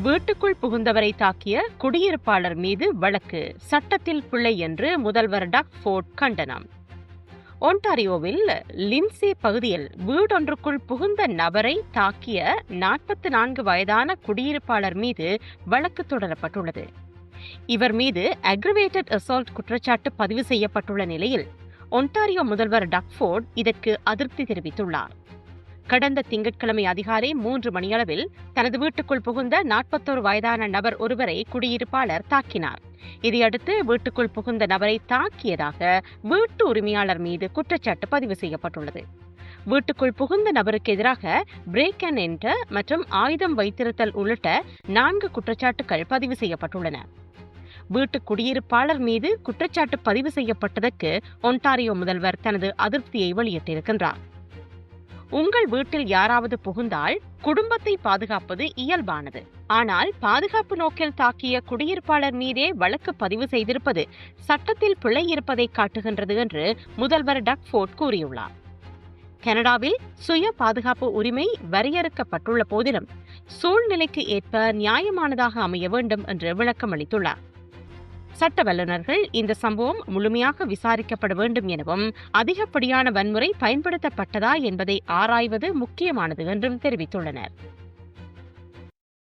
வீட்டுக்குள் புகுந்தவரை தாக்கிய குடியிருப்பாளர் மீது வழக்கு, சட்டத்தில் பிழை என்று முதல்வர் டக் ஃபோர்ட் கண்டனம். ஒன்டாரியோவில் லின்சே பகுதியில் வீடொன்றுக்குள் புகுந்த நபரை தாக்கிய 44 வயதான குடியிருப்பாளர் மீது வழக்கு தொடரப்பட்டுள்ளது. இவர் மீது அக்ரிவேட்டட் அசால்ட் குற்றச்சாட்டு பதிவு செய்யப்பட்டுள்ள நிலையில் ஒன்டாரியோ முதல்வர் டக் ஃபோர்ட் இதற்கு அதிருப்தி தெரிவித்துள்ளார். கடந்த திங்கட்கிழமை அதிகாலை 3 மணியளவில் தனது வீட்டுக்குள் புகுந்த 41 வயதான நபர் ஒருவரை குடியிருப்பாளர் தாக்கினார். இதையடுத்து வீட்டுக்குள் புகுந்த நபரை தாக்கியதாக வீட்டு உரிமையாளர் மீது குற்றச்சாட்டு பதிவு செய்யப்பட்டுள்ளது. வீட்டுக்குள் புகுந்த நபருக்கு எதிராக பிரேக் அண்ட் என்டர் மற்றும் ஆயுதம் வைத்திருத்தல் உள்ளிட்ட 4 குற்றச்சாட்டுகள் பதிவு செய்யப்பட்டுள்ளன. வீட்டு குடியிருப்பாளர் மீது குற்றச்சாட்டு பதிவு செய்யப்பட்டதற்கு ஒன்டாரியோ முதல்வர் தனது அதிருப்தியை வெளியிட்டிருக்கின்றார். உங்கள் வீட்டில் யாராவது புகுந்தால் குடும்பத்தை பாதுகாப்பது இயல்பானது. ஆனால் பாதுகாப்பு நோக்கில் தாக்கிய குடியிருப்பாளர் மீதே வழக்கு பதிவு செய்திருப்பது சட்டத்தில் பிழை இருப்பதை காட்டுகின்றது என்று முதல்வர் டக் ஃபோர்ட் கூறியுள்ளார். கனடாவில் சுய பாதுகாப்பு உரிமை வரையறுக்கப்பட்டுள்ள போதிலும் சூழ்நிலைக்கு ஏற்ப நியாயமானதாக அமைய வேண்டும் என்று விளக்கம் அளித்துள்ளார். சட்ட வல்லுநர்கள் இந்த சம்பவம் முழுமையாக விசாரிக்கப்பட வேண்டும் எனவும் அதிகப்படியான வன்முறை பயன்படுத்தப்பட்டதா என்பதை ஆராய்வது முக்கியமானது என்றும் தெரிவித்துள்ளனர்.